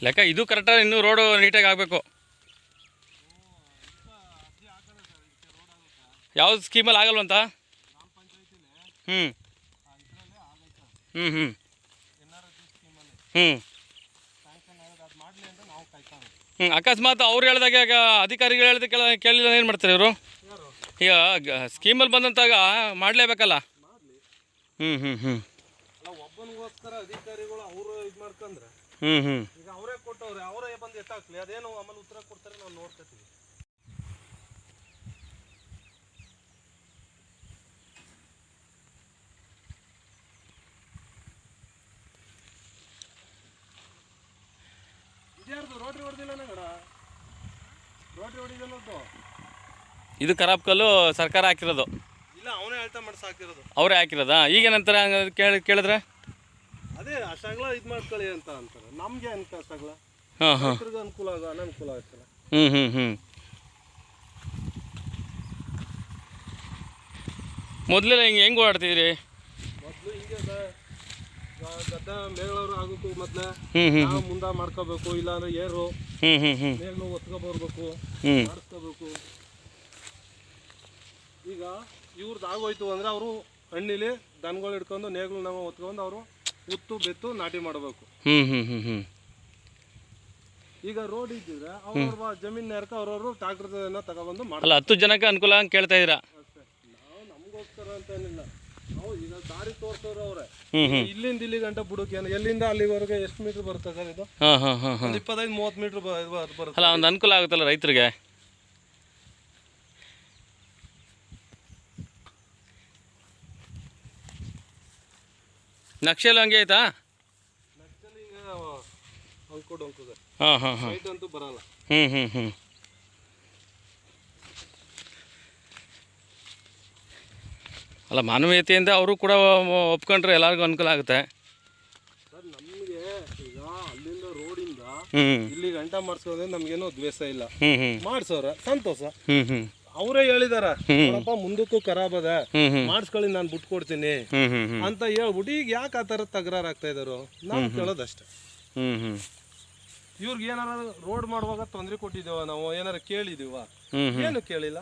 ಲೆಕ್ಕ ಇದು ಕರೆಕ್ಟಾಗಿ ಇನ್ನೂ ರೋಡು ನೀಟಾಗಿ ಆಗಬೇಕು. ಯಾವ್ದು ಸ್ಕೀಮಲ್ಲಿ ಆಗಲ್ವಂತ? ಹ್ಞೂ ಹ್ಞೂ ಹ್ಞೂ ಹ್ಞೂ ಹ್ಞೂ ಅಕಸ್ಮಾತ್ ಅವ್ರು ಹೇಳ್ದಾಗ ಈಗ ಅಧಿಕಾರಿಗಳು ಹೇಳ್ದೆ ಕೇಳಿಲ್ಲ ಏನು ಮಾಡ್ತಾರೆ ಇವರು? ಈಗ ಸ್ಕೀಮಲ್ಲಿ ಬಂದಂತಾಗ ಮಾಡಲೇಬೇಕಲ್ಲ. ಹ್ಞೂ ಹ್ಞೂ ಹ್ಞೂ ಒಬ್ಬನಿಗೋಸ್ಕರ ಅಧಿಕಾರಿಗಳು ಅವರು ಇದು ಮಾಡ್ಕೊಂಡ್ರೆ ಹ್ಞೂ ಹ್ಞೂ ಈಗ ಅವರೇ ಕೊಟ್ಟವ್ರೆ, ಅವರೇ ಬಂದು ಎತ್ತಾಕ್ಲಿ, ಅದೇನು ಆಮೇಲೆ ಉತ್ತರ ಕೊಡ್ತಾರೆ, ನಾವು ನೋಡ್ಕೊತೀವಿ. ಇದ್ಯಾರ್ದು ರೋಟ್ರಿ ಹೊಡೆದಿಲ್ಲ ಗಡ? ರೋಟ್ರಿ ಹೊಡಿದಲ್ಲದ್ದು ಇದು ಖರಾಬ್ ಕಲ್ಲು ಸರ್ಕಾರ ಹಾಕಿರೋದು? ಇಲ್ಲ, ಅವನೇ ಅಳ್ತಾ ಮಾಡಿ ಸಾಕಿರೋದು. ಅವರೇ ಹಾಕಿರೋದಾ? ಈಗೇನಂತಾರೆ ಕೇಳಿದ್ರೆ? ಅದೇ ಅಷ್ಟಾಗ್ಲ ಇದು ಮಾಡ್ಕೊಳ್ಳಿ ಅಂತ ಅಂತಾರೆ. ನಮಗೆ ಅನ್ಕ ಅಷ್ಟಾಗ್ಲ ಹಾಂ ಹಾಂ ಅನುಕೂಲ ಅನನುಕೂಲ ಆಗ್ತಲ್ಲ. ಹ್ಞೂ ಹ್ಞೂ ಹ್ಞೂ ಮೊದಲೆಲ್ಲ ಹೆಂಗೆ ಓಡಾಡ್ತಿದ್ರಿ? ಮೊದಲು ಹಿಂಗೆ ಗದ್ದೆ ಮೇಗಳವರು ಆಗೋಕ್ಕೂ ಮೊದಲೇ ಹ್ಞೂ ಹ್ಞೂ ನಾವು ಮುಂದೆ ಮಾಡ್ಕೋಬೇಕು, ಇಲ್ಲಾಂದ್ರೆ ಏರು ಹ್ಞೂ ಹ್ಞೂ ಹ್ಞೂ ಮೇಗಳು ಒತ್ಕೊಬರ್ಬೇಕು, ಹ್ಞೂ ಮಾಡಿಸ್ಕೋಬೇಕು. ಈಗ ಇವ್ರದ್ದು ಆಗೋಯ್ತು ಅಂದರೆ ಅವರು ಹಣ್ಣಿಲಿ ದನಗಳು ಹಿಡ್ಕೊಂಡು ನೇಗಳು ನಾವು ಒತ್ಕೊಂಡು ಅವರು ಉತ್ತು ಬೆತ್ತು ನಾಟಿ ಮಾಡಬೇಕು. ಹ್ಞೂ ಹ್ಞೂ ಹ್ಞೂ ಹ್ಞೂ ಈಗ ರೋಡ್ ಇದ್ದಿದ್ರೆ ಅವ್ರವ್ರ ಜಮೀನು ನೇರಕ್ಕೆ ಅವ್ರವರು ಟ್ರಾಕ್ಟರ್ ತಗೊಬಂದು ಅಲ್ಲ 10 ಜನಕ್ಕೆ ಅನುಕೂಲ ಅಂತ ಕೇಳ್ತಾ ಇದ್ದೀರಾ? ಅಷ್ಟೇ, ನಾವು ನಮಗೋಸ್ಕರ ಅಂತ ಏನಿಲ್ಲ. ನಾವು ಈಗ ದಾರಿ ತೋರಿಸೋರು ಅವರೇ. ಇಲ್ಲಿಂದ ಇಲ್ಲಿ ಗಂಟೆ ಬುಡಕ್ಕೆ ಎಲ್ಲಿಂದ ಅಲ್ಲಿವರೆಗೆ ಎಷ್ಟು ಮೀಟ್ರ್ ಬರುತ್ತೆ ಸರ್ ಇದು? ಹಾಂ ಹಾಂ ಹಾಂ ಹಾಂ 25-30 ಮೀಟ್ರ್ ಬರುತ್ತೆ. ಅಲ್ಲ ಒಂದು ಅನುಕೂಲ ಆಗುತ್ತಲ್ಲ ರೈತರಿಗೆ. ನಕ್ಷೆಲ್ಲ ಹಂಗೆ ಆಯ್ತಾ? ನಕ್ಷೆಲ್ಲಿ ಈಗ ಅಂಕೋಡ್ ಅಂಕೋದೆ. ಹಾಂ ಹಾಂ ಹಾಂ ಸೈಟ್ ಅಂತೂ ಬರಲ್ಲ. ಹ್ಞೂ ಹ್ಞೂ ಹ್ಞೂ ಅಲ್ಲ ಮಾನವೀಯತೆಯಿಂದ ಅವರು ಕೂಡ ಒಪ್ಕೊಂಡ್ರೆ ಎಲ್ಲರಿಗೂ ಅನುಕೂಲ ಆಗುತ್ತೆ. ಸರ್ ನಮಗೆ ಈಗ ಅಲ್ಲಿಂದ ರೋಡಿಂದ ಹ್ಞೂ ಇಲ್ಲಿ ಗಂಟೆ ಮಾಡಿಸೋದ್ರೆ ನಮ್ಗೇನೋ ದ್ವೇಷ ಇಲ್ಲ. ಹ್ಞೂ ಹ್ಞೂ ಮಾಡಿಸೋರ ಸಂತೋಷ. ಹ್ಞೂ ಹ್ಞೂ ಅವರೇ ಹೇಳಿದಾರ, ನೋಡಪ್ಪ ಮುಂದಕ್ಕೂ ಖರಾಬ್ ಅದ, ಮಾಡಿಸ್ಕೊಳ್ಳಿ, ನಾನು ಬಿಟ್ಟು ಕೊಡ್ತೀನಿ ಹ್ಞೂ ಹ್ಞೂ ಅಂತ ಹೇಳ್ಬಿಟ್ಟು ಈಗ ಯಾಕೆ ಆ ಥರ ತಕರಾರು ಆಗ್ತಾ ಇದಾರು ನಾವು ಕೇಳೋದಷ್ಟೇ. ಹ್ಞೂ ಹ್ಞೂ ಇವ್ರಿಗೆ ಏನಾರ ರೋಡ್ ಮಾಡುವಾಗ ತೊಂದರೆ ಕೊಟ್ಟಿದ್ದೇವ, ನಾವು ಏನಾರ ಕೇಳಿದೀವ? ಏನು ಕೇಳಿಲ್ಲ.